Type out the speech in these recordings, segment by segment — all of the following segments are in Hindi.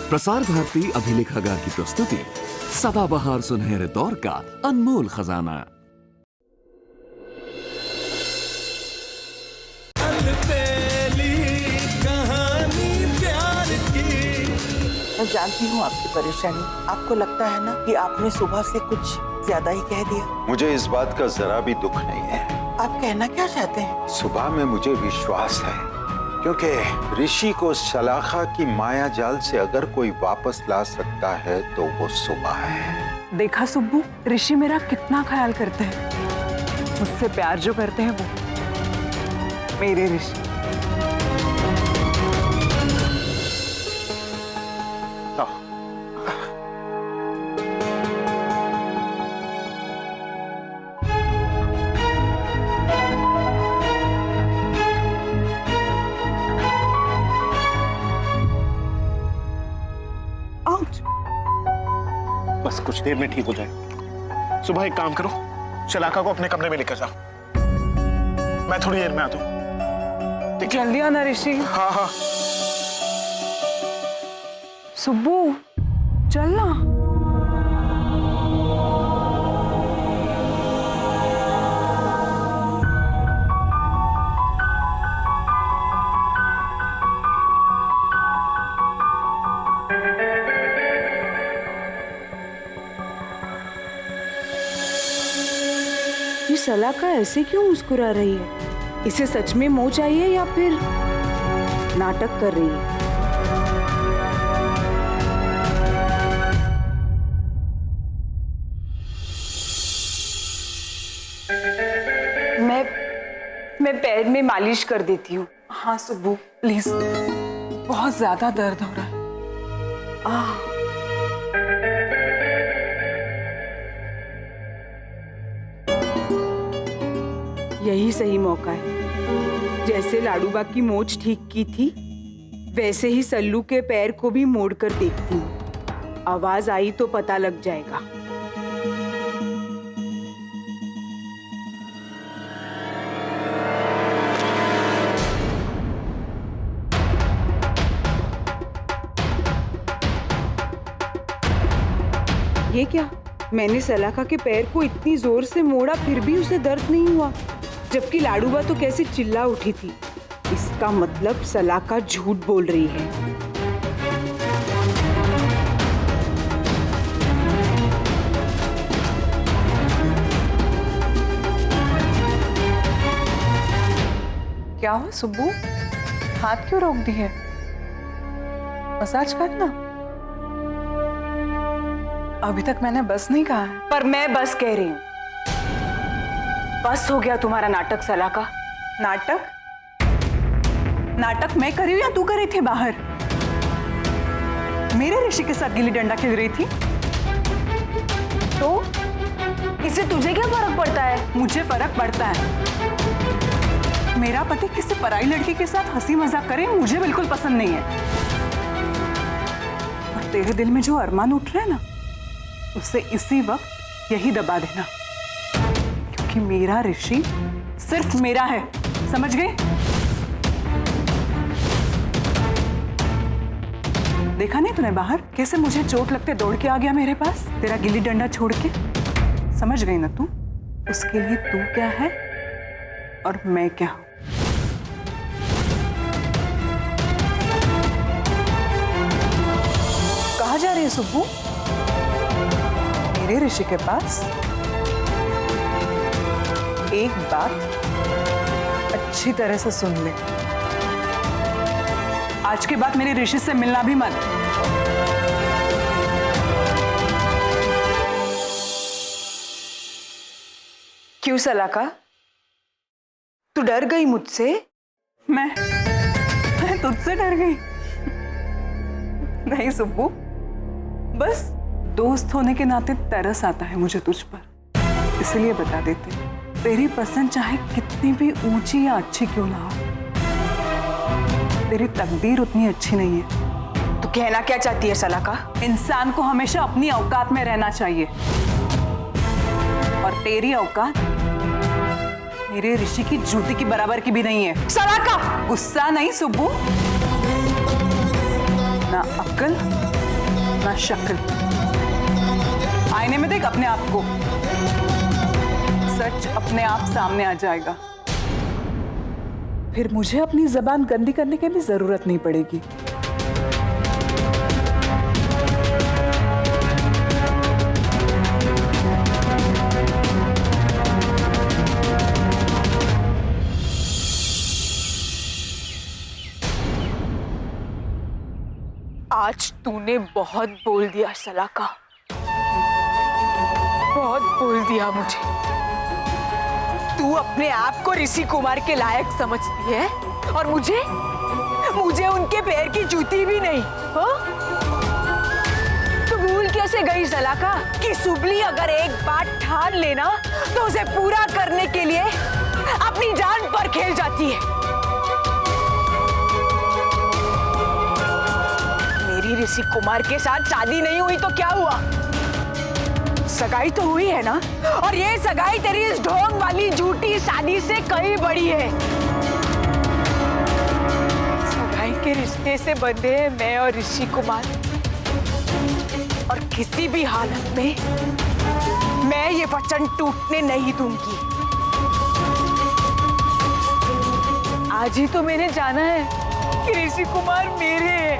प्रसार भारती अभिलेखागार की प्रस्तुति सदाबहार सुनहरे दौर का अनमोल खजाना। मैं जानती हूँ आपकी परेशानी। आपको लगता है ना कि आपने सुबह से कुछ ज्यादा ही कह दिया। मुझे इस बात का जरा भी दुख नहीं है। आप कहना क्या चाहते हैं? सुबह में मुझे विश्वास है, क्योंकि ऋषि को सलाखा की माया जाल से अगर कोई वापस ला सकता है तो वो सुबह है। देखा सुब्बू, ऋषि मेरा कितना ख्याल करते हैं। मुझसे प्यार जो करते हैं वो मेरे ऋषि। बस कुछ देर में ठीक हो जाए। सुबह एक काम करो, शलाका को अपने कमरे में लेकर जाओ। मैं थोड़ी देर में आता हूँ। जल्दी आना ऋषि। हाँ हाँ। सुब्बू चलना। ये सलाका ऐसे क्यों मुस्कुरा रही है? इसे सच में मोह चाहिए या फिर नाटक कर रही है? मैं पैर में मालिश कर देती हूँ। हाँ सुब्बू प्लीज, बहुत ज्यादा दर्द हो रहा है। यही सही मौका है। जैसे लाडूबा की मोच ठीक की थी, वैसे ही सल्लू के पैर को भी मोड़कर देखती हूँ। आवाज आई तो पता लग जाएगा। ये क्या? मैंने सलाका के पैर को इतनी जोर से मोड़ा फिर भी उसे दर्द नहीं हुआ, जबकि लाडूबा तो कैसे चिल्ला उठी थी। इसका मतलब सलाका झूठ बोल रही है। क्या हुआ सुब्बू, हाथ क्यों रोक दी है? मसाज करना। अभी तक मैंने बस नहीं कहा है। पर मैं बस कह रही हूँ। बस हो गया तुम्हारा नाटक सलाका। नाटक? नाटक मैं कर रही हूँ या तू कर रही थी बाहर? मेरे ऋषि के साथ गिल्ली डंडा खेल रही थी। तो इससे तुझे क्या फर्क पड़ता है? मुझे फर्क पड़ता है। मेरा पति किसी पराई लड़की के साथ हंसी मजाक करे मुझे बिल्कुल पसंद नहीं है। और तेरे दिल में जो अरमान उठ रहा है ना, उसे इसी वक्त यही दबा देना, क्योंकि मेरा ऋषि सिर्फ मेरा है। समझ गई? देखा नहीं तूने बाहर कैसे मुझे चोट लगते दौड़ के आ गया मेरे पास, तेरा गिल्ली डंडा छोड़ के? समझ गई ना तू? उसके लिए तू क्या है और मैं क्या हूं। कहाँ जा रही है सुब्बू? मेरे ऋषि के पास। एक बात अच्छी तरह से सुन ले, आज के बाद मेरे ऋषि से मिलना भी मत। क्यों सलाका, तू डर गई मुझसे? मैं तुझसे डर गई? नहीं सुब्बू, बस दोस्त होने के नाते तरस आता है मुझे तुझ पर, इसलिए बता देते। तेरी पसंद चाहे कितनी भी ऊंची या अच्छी क्यों ना हो, तेरी तकदीर उतनी अच्छी नहीं है। तू कहना क्या चाहती है सलाका? इंसान को हमेशा अपनी औकात में रहना चाहिए, और तेरी औकात मेरे ऋषि की जूती की बराबर की भी नहीं है। सलाका! गुस्सा नहीं सुब्बू, ना अक्ल अपना शक्ल, आईने में देख अपने आप को, सच अपने आप सामने आ जाएगा। फिर मुझे अपनी जबान गंदी करने की भी जरूरत नहीं पड़ेगी। आज तूने बहुत बोल दिया सलाका, बहुत बोल दिया मुझे। तू अपने आप को ऋषि कुमार के लायक समझती है और मुझे उनके पैर की जूती भी नहीं। हाँ? तू भूल कैसे गई सलाका कि सुबली अगर एक बात ठान लेना तो उसे पूरा करने के लिए अपनी जान पर खेल जाती है। मेरी ऋषि कुमार के साथ शादी नहीं हुई तो क्या हुआ? सगाई तो हुई है ना, और ये सगाई तेरी इस ढोंग वाली झूठी शादी से कहीं बड़ी है। सगाई के रिश्ते से बंधे हैं मैं और ऋषि कुमार, और किसी भी हालत में मैं ये वचन टूटने नहीं दूंगी। आज ही तो मैंने जाना है कि ऋषि कुमार मेरे हैं,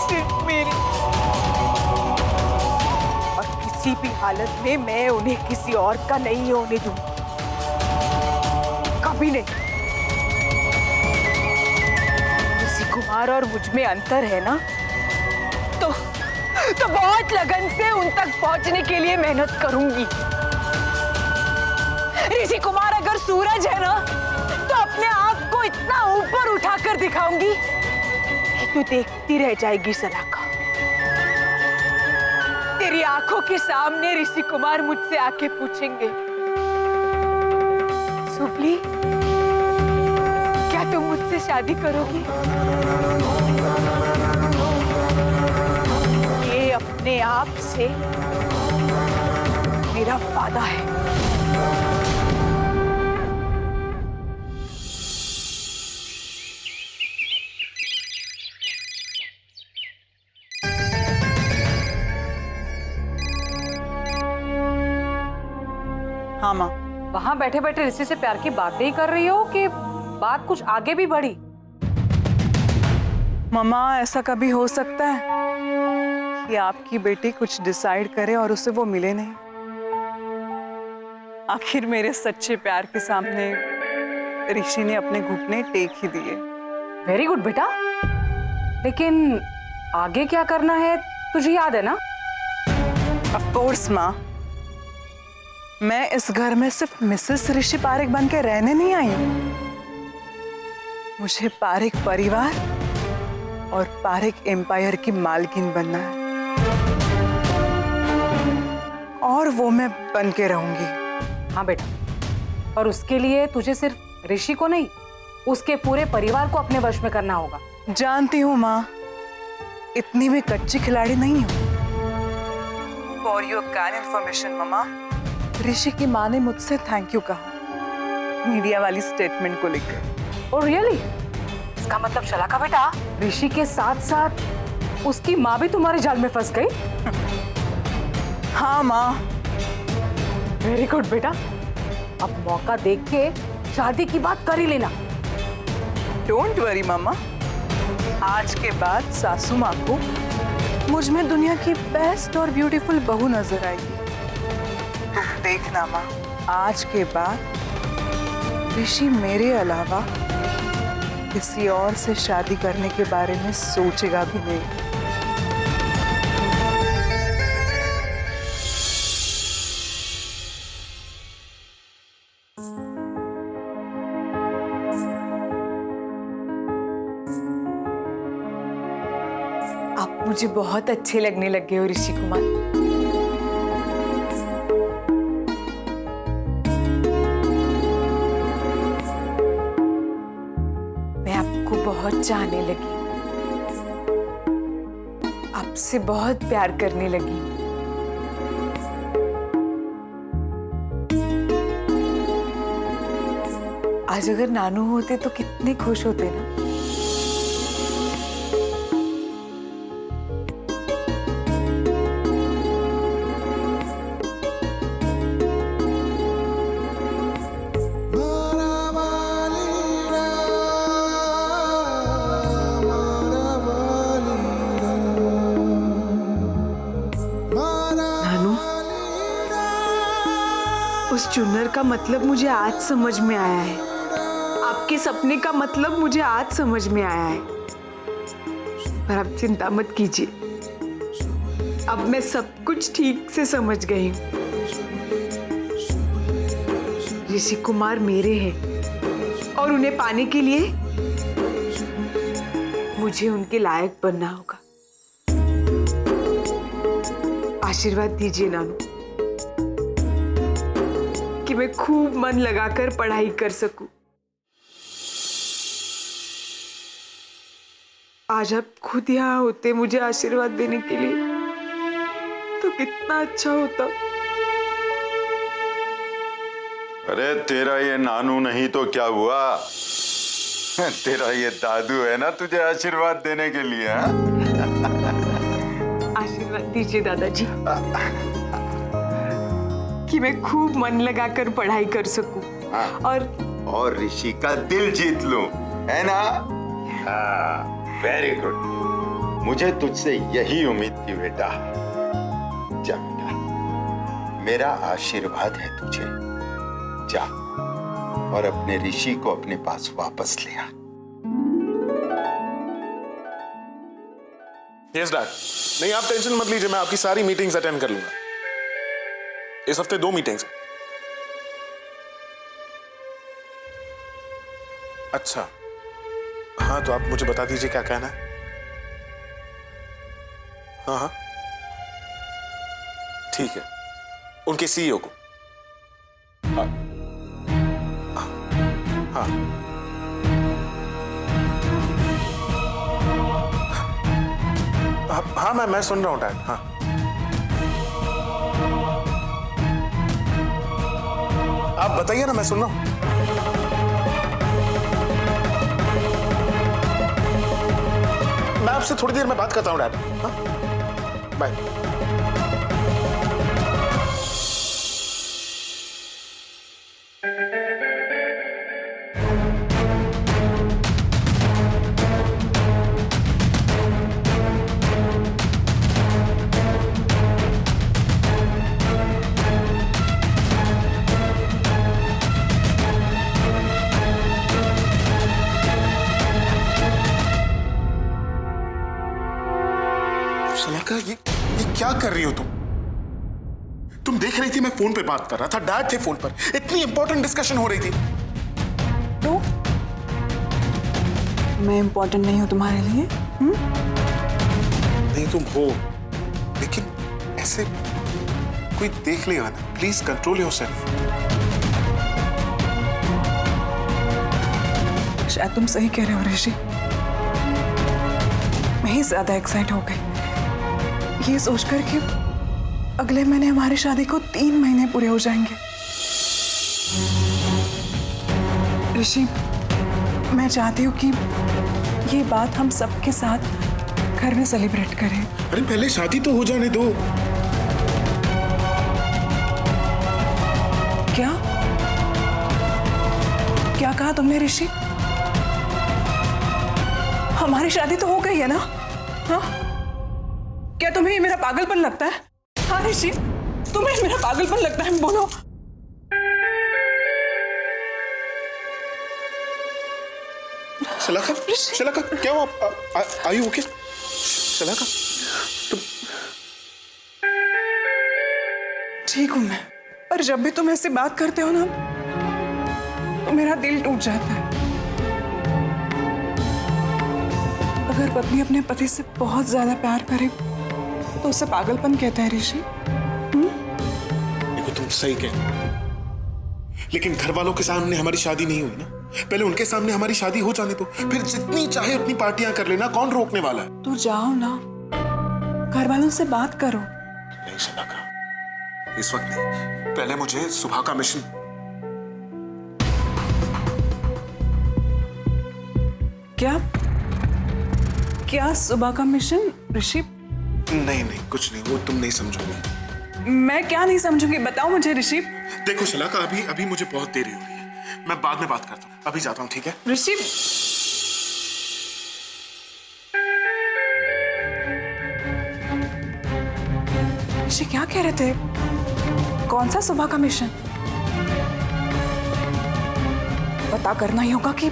सिर्फ मेरे, और किसी भी हालत में मैं उन्हें किसी और का नहीं होने दूंगी, कभी नहीं। ऋषि कुमार और मुझ में अंतर है ना, तो बहुत लगन से उन तक पहुंचने के लिए मेहनत करूंगी। ऋषि कुमार अगर सूरज है ना, तो अपने आप को इतना ऊपर उठाकर दिखाऊंगी कि तू देखती रह जाएगी सलाका। तेरी आंखों के सामने ऋषि कुमार मुझसे आके पूछेंगे, सुबली क्या तुम मुझसे शादी करोगी? ये अपने आप से मेरा वादा है। हाँ माँ। वहां बैठे बैठे ऋषि से प्यार की बातें ही कर रही हो कि बात कुछ आगे भी बढ़ी? मम्मा, ऐसा कभी हो सकता है कि आपकी बेटी कुछ डिसाइड करे और उसे वो मिले नहीं? आखिर मेरे सच्चे प्यार के सामने ऋषि ने अपने घुटने टेक ही दिए। वेरी गुड बेटा, लेकिन आगे क्या करना है तुझे याद है ना? ऑफ कोर्स माँ, मैं इस घर में सिर्फ मिसेस ऋषि पारिक बन के रहने नहीं आई हूं। मुझे पारिक परिवार और पारिक एम्पायर की मालकिन बनना है, और वो मैं बन के रहूंगी। हाँ बेटा, और उसके लिए तुझे सिर्फ ऋषि को नहीं, उसके पूरे परिवार को अपने वश में करना होगा। जानती हूँ माँ, इतनी भी कच्ची खिलाड़ी नहीं हूँ। फॉर योर काइंड इंफॉर्मेशन मम्मा, ऋषि की माँ ने मुझसे थैंक यू कहा मीडिया वाली स्टेटमेंट को लेकर। और रियली? इसका मतलब शलाका बेटा, ऋषि के साथ साथ उसकी माँ भी तुम्हारे जाल में फंस गई? हाँ माँ। वेरी गुड बेटा, अब मौका देख के शादी की बात कर ही लेना। डोंट वरी मामा, आज के बाद सासू माँ को मुझ में दुनिया की बेस्ट और ब्यूटीफुल बहू नजर आएगी। तुम देखना माँ, आज के बाद ऋषि मेरे अलावा किसी और से शादी करने के बारे में सोचेगा भी नहीं। आप मुझे बहुत अच्छे लगने लगे हो ऋषि कुमार। मैं आपको बहुत चाहने लगी, आपसे बहुत प्यार करने लगी। आज अगर नानू होते तो कितने खुश होते ना। चुन्नर का मतलब मुझे आज समझ में आया है। आपके सपने का मतलब मुझे आज समझ में आया है। पर आप चिंता मत कीजिए, अब मैं सब कुछ ठीक से समझ गई हूँ। ऋषि कुमार मेरे हैं और उन्हें पाने के लिए मुझे उनके लायक बनना होगा। आशीर्वाद दीजिए नानू कि मैं खूब मन लगाकर पढ़ाई कर सकूं। आज आप खुद यहाँ होते मुझे आशीर्वाद देने के लिए तो कितना अच्छा होता। अरे तेरा ये नानू नहीं तो क्या हुआ? तेरा ये दादू है ना तुझे आशीर्वाद देने के लिए। आशीर्वाद दीजिए दादाजी कि मैं खूब मन लगाकर पढ़ाई कर सकूं और ऋषि का दिल जीत लूं, है ना? Very good. मुझे तुझसे यही उम्मीद थी बेटा। जा बेटा, मेरा आशीर्वाद है तुझे। जा और अपने ऋषि को अपने पास वापस ले आ। Yes dad. नहीं, आप टेंशन मत लीजिए, मैं आपकी सारी मीटिंग्स अटेंड कर लूंगा। इस हफ्ते 2 मीटिंग्स हैं। अच्छा, हाँ तो आप मुझे बता दीजिए क्या कहना है। हाँ हाँ ठीक है, उनके सीईओ को। हाँ हाँ हाँ मैं सुन रहा हूँ डैड। हाँ आप बताइए ना, मैं सुन रहा हूँ। मैं आपसे थोड़ी देर में बात करता हूँ डैड। हाँ बाय। सलाका, ये क्या कर रही हो तुम? तुम देख रही थी मैं फोन पे बात कर रहा था, डैड थे फोन पर, इतनी इंपॉर्टेंट डिस्कशन हो रही थी। तो मैं इंपॉर्टेंट नहीं हूं तुम्हारे लिए? नहीं तुम हो, लेकिन ऐसे कोई देख लेगा ना। Please control yourself. शायद तुम सही कह रहे हो ऋषि। मैं ही ज्यादा एक्साइट हो गई ये सोचकर कि अगले महीने हमारी शादी को 3 महीने पूरे हो जाएंगे। ऋषि, मैं चाहती हूँ कि ये बात हम सबके साथ घर में सेलिब्रेट करें। अरे पहले शादी तो हो जाने दो। क्या क्या कहा तुमने ऋषि? हमारी शादी तो हो गई है ना? हाँ, क्या तुम्हें ये मेरा पागलपन लगता है? हाँ ऋषि, तुम्हें मेरा पागलपन लगता है? बोलो। सलाका, सलाका क्या हुआ? Are you okay? सलाका तुम? ठीक हूं मैं, पर जब भी तुम ऐसे बात करते हो ना तो मेरा दिल टूट जाता है। अगर पत्नी अपने पति से बहुत ज्यादा प्यार करे तो उसे पागलपन कहता है ऋषि। देखो तुम सही कहते, लेकिन घर वालों के सामने हमारी शादी नहीं हुई ना। पहले उनके सामने हमारी शादी हो जाने दो, फिर जितनी चाहे उतनी पार्टियां कर लेना, कौन रोकने वाला है? तो जाओ ना, घर वालों से बात करो। नहीं सलाका, इस वक्त नहीं। पहले मुझे सुबह का मिशन। क्या सुबह का मिशन ऋषि? नहीं नहीं कुछ नहीं, वो तुम नहीं समझोगी। मैं क्या नहीं समझूंगी, बताओ मुझे ऋषि। देखो शलाका, अभी मुझे बहुत देरी हो रही है, मैं बाद में बात करता हूँ, अभी जाता हूँ, ठीक है? ऋषि, ऋषि क्या कह रहे थे? कौन सा सुबह का मिशन? पता करना ही होगा कि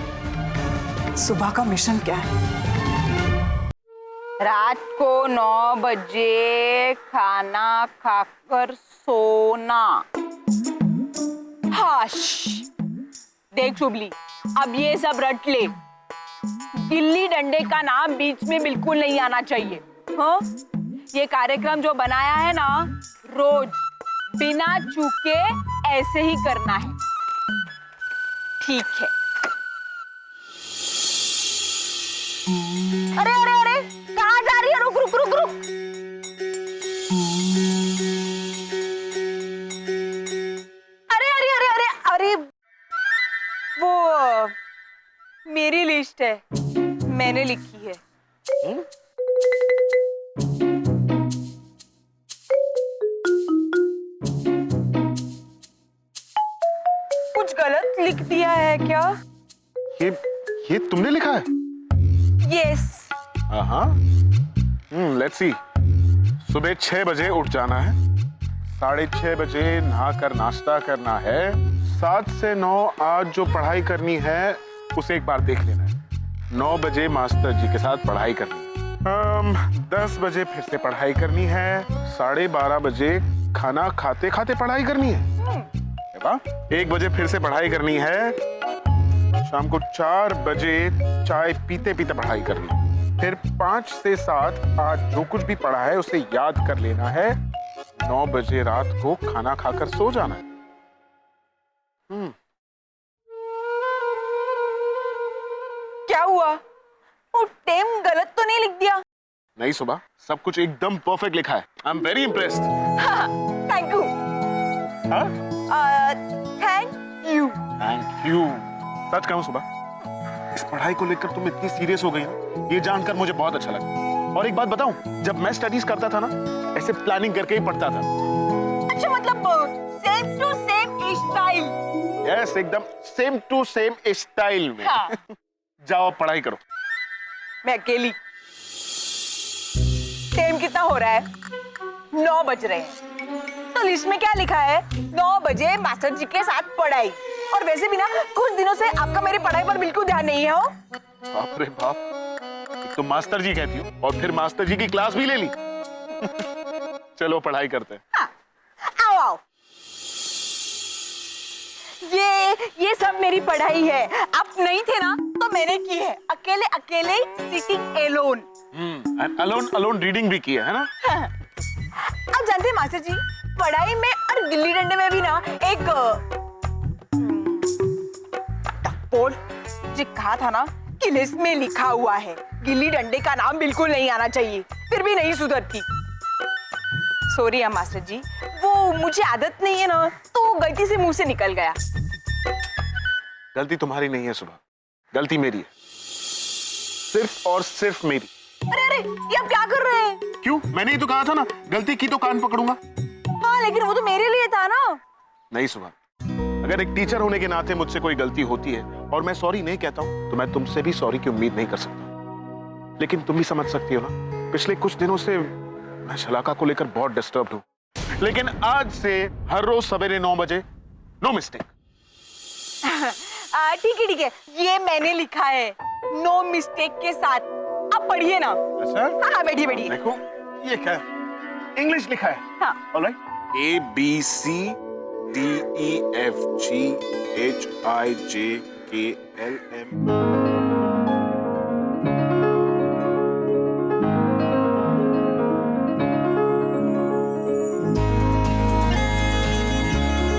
सुबह का मिशन क्या है। रात को 9 बजे खाना खाकर सोना। हाश। देख शुभली, अब ये सब रट ले। गिल्ली डंडे का नाम बीच में बिल्कुल नहीं आना चाहिए। हाँ? ये कार्यक्रम जो बनाया है ना, रोज बिना चूके ऐसे ही करना है। ठीक है। अरे अरे अरे, कहाँ जा रही है? रुक रुक रुक रुक। अरे अरे अरे अरे अरे, वो मेरी लिस्ट है, मैंने लिखी है। कुछ गलत लिख दिया है क्या? ये तुमने लिखा है? यस। हाँ। Let's see. सुबह 6 बजे उठ जाना है, 6:30 बजे नहाकर नाश्ता करना है, 7 से 9 आज जो पढ़ाई करनी है उसे एक बार देख लेना है, 9 बजे मास्टर जी के साथ पढ़ाई करनी है, 10 बजे फिर से पढ़ाई करनी है, 12:30 बजे खाना खाते खाते पढ़ाई करनी है, 1 बजे फिर से पढ़ाई करनी है, शाम को 4 बजे चाय पीते पीते पढ़ाई करनी है, फिर 5 से 7 आज जो कुछ भी पढ़ा है उसे याद कर लेना है, 9 बजे रात को खाना खाकर सो जाना है। क्या हुआ? वो टाइम गलत तो नहीं लिख दिया? नहीं सुबह, सब कुछ एकदम परफेक्ट लिखा है। I am very impressed. Thank you. Thank you. सच कहूं सुबह, इस पढ़ाई को लेकर तुम इतनी सीरियस हो गई ना, ये जानकर मुझे बहुत अच्छा लगा। और एक बात बताऊं, जब मैं स्टडीज करता था ना, ऐसे प्लानिंग करके ही पढ़ता था। अच्छा, मतलब same to same style. Yes, एकदम सेम टू सेम स्टाइल में। हाँ। जाओ पढ़ाई करो। मैं अकेली। टाइम कितना हो रहा है? 9 बज रहे हैं। तो लिस्ट में क्या लिखा है? 9 बजे मास्टर जी के साथ पढ़ाई। और वैसे भी ना, कुछ दिनों से आपका मेरी पढ़ाई पर बिल्कुल ध्यान नहीं है। हो बाप रे बाप, एक तो मास्टर जी कहती हो और फिर मास्टर जी की क्लास भी ले ली। चलो पढ़ाई करते हैं। हाँ। आओ आओ। ये सब मेरी पढ़ाई है। आप नहीं थे ना, तो मैंने की है, अकेले अकेले sitting alone. Alone alone reading भी की है ना? हाँ। आप जानते हैं मास्टर जी, पढ़ाई में और गिल्ली डंडे में भी ना एक बोल जी कहा था ना कि लिस्ट में लिखा हुआ है गिल्ली डंडे का नाम बिल्कुल नहीं आना चाहिए, फिर भी नहीं सुधरती। सॉरी मास्टर जी, वो मुझे आदत नहीं है ना, तो गलती से मुंह से निकल गया। गलती तुम्हारी नहीं है सुबह, गलती मेरी है, सिर्फ और सिर्फ मेरी। अरे अरे, ये आप क्या कर रहे हैं? क्यों? मैंने ही तो कहा था ना, गलती की तो कान पकड़ूंगा। हाँ, लेकिन वो तो मेरे लिए था ना। नहीं सुबह, अगर एक टीचर होने के नाते मुझसे कोई गलती होती है और मैं सॉरी नहीं कहता हूं, तो मैं तुमसे भी सॉरी की उम्मीद नहीं कर सकता। लेकिन तुम भी समझ सकती हो ना, पिछले कुछ दिनों से मैं शलाका को लेकर बहुत डिस्टर्ब्ड हूं। लेकिन आज से हर रोज सवेरे 9 बजे, नो मिस्टेक। ठीक है, ये मैंने लिखा है, नो मिस्टेक के साथ। आप पढ़िए ना। अच्छा? हाँ, बैठिए बैठिए। देखो, ये क्या है? इंग्लिश लिखा है। हाँ। Alright. A B C D E F G H I J K L M।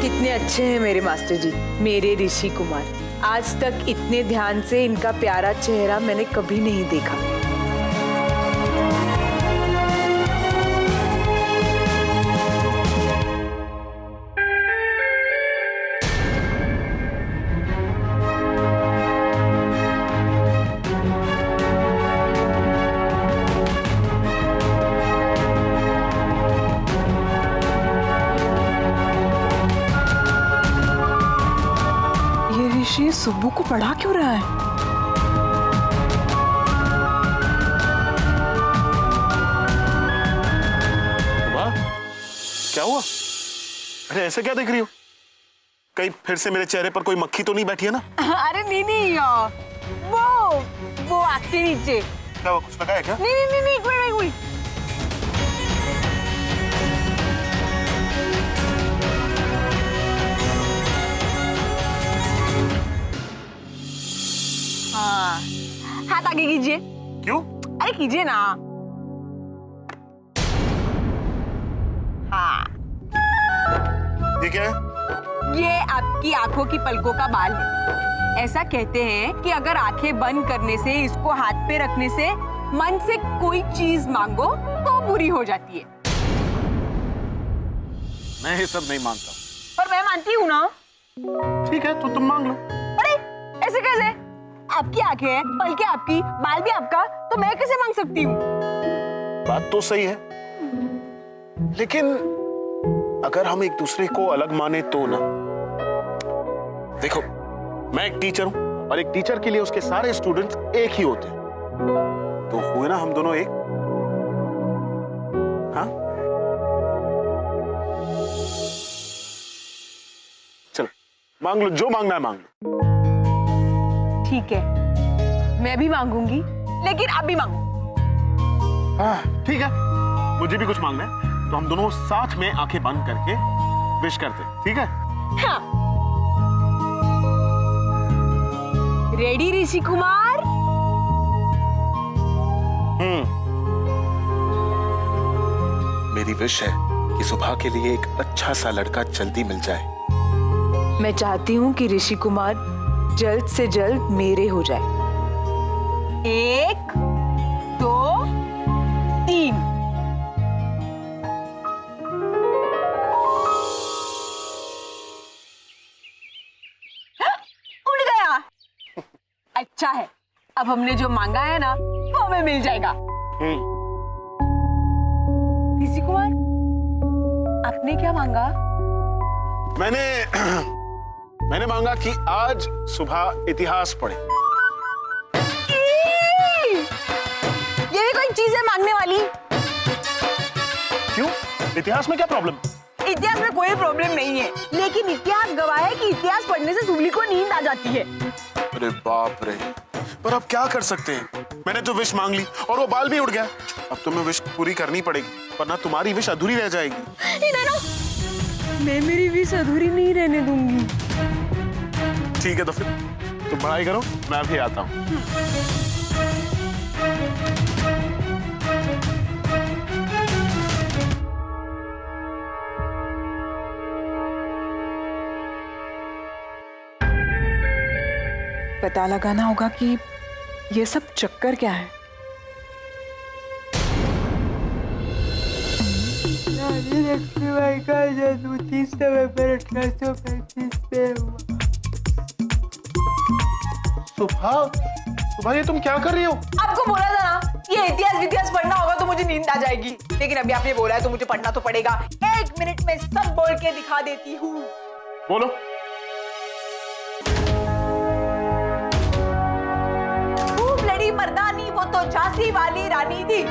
कितने अच्छे हैं मेरे मास्टर जी, मेरे ऋषि कुमार। आज तक इतने ध्यान से इनका प्यारा चेहरा मैंने कभी नहीं देखा। ऋषि सुब्बू को पढ़ा क्यों रहा है? वाह, क्या हुआ? अरे ऐसे क्या देख रही हो? कहीं फिर से मेरे चेहरे पर कोई मक्खी तो नहीं बैठी है ना? अरे नहीं वो आपके नीचे। क्या वो कुछ लगा है क्या? नहीं, एक मिनट। हाँ, हाथ आगे कीजिए। क्यों? अरे कीजिए ना। हाँ, ये क्या है? ये आपकी आंखों की पलकों का बाल है। ऐसा कहते हैं कि अगर आंखें बंद करने से, इसको हाथ पे रखने से मन से कोई चीज मांगो तो पूरी हो जाती है। मैं ये सब नहीं मानता। पर मैं मानती हूँ ना। ठीक है, तो तुम मांग लो। अरे ऐसे कैसे? आपकी आंखें हैं, पलकें आपकी, बाल भी आपका, तो मैं कैसे मांग सकती हूँ? बात तो सही है, लेकिन अगर हम एक दूसरे को अलग माने तो ना। देखो, मैं एक टीचर हूं और एक टीचर के लिए उसके सारे स्टूडेंट्स एक ही होते हैं, तो हुए ना हम दोनों एक। हाँ, चलो मांग लो, जो मांगना है मांग लो। ठीक है, मैं भी मांगूंगी, लेकिन अभी मांगू। हाँ ठीक है, मुझे भी कुछ मांगना है, तो हम दोनों साथ में आंखें बंद करके विश करते हैं, ठीक है? हाँ। रेडी ऋषि कुमार? मेरी विश है कि सुबह के लिए एक अच्छा सा लड़का जल्दी मिल जाए। मैं चाहती हूँ कि ऋषि कुमार जल्द से जल्द मेरे हो जाए। 1, 2, 3। उड़ गया। अच्छा है, अब हमने जो मांगा है ना वो हमें मिल जाएगा। ऋषि कुमार, आपने क्या मांगा? मैंने मांगा कि आज सुबह इतिहास पढ़े। ये भी कोई चीज है मांगने वाली? क्यों? इतिहास में क्या प्रॉब्लम? इतिहास में कोई प्रॉब्लम नहीं है, लेकिन इतिहास गवाह है कि इतिहास पढ़ने से सुबली को नींद आ जाती है। अरे बाप रे, पर अब क्या कर सकते हैं? मैंने तो विश मांग ली और वो बाल भी उड़ गया। अब तुम्हें विश पूरी करनी पड़ेगी, वरना तुम्हारी विश अधूरी रह जाएगी। मैं मेरी विश अधूरी नहीं रहने दूंगी। ठीक है, तो फिर तुम पढ़ाई करो, मैं अभी आता हूँ। पता लगाना होगा कि ये सब चक्कर क्या है। लक्ष्मीबाई का जन्म 30 नवंबर 1835 में हुआ। सुबह ये तुम क्या कर रही हो? आपको बोला था ना, ये इतिहास पढ़ना होगा तो मुझे नींद आ जाएगी, लेकिन अभी आपने बोला है तो मुझे पढ़ना तो पड़ेगा। 1 मिनट में सब बोल के दिखा देती हूँ। बोलो। खूब लड़ी मर्दानी, वो तो झांसी वाली रानी थी।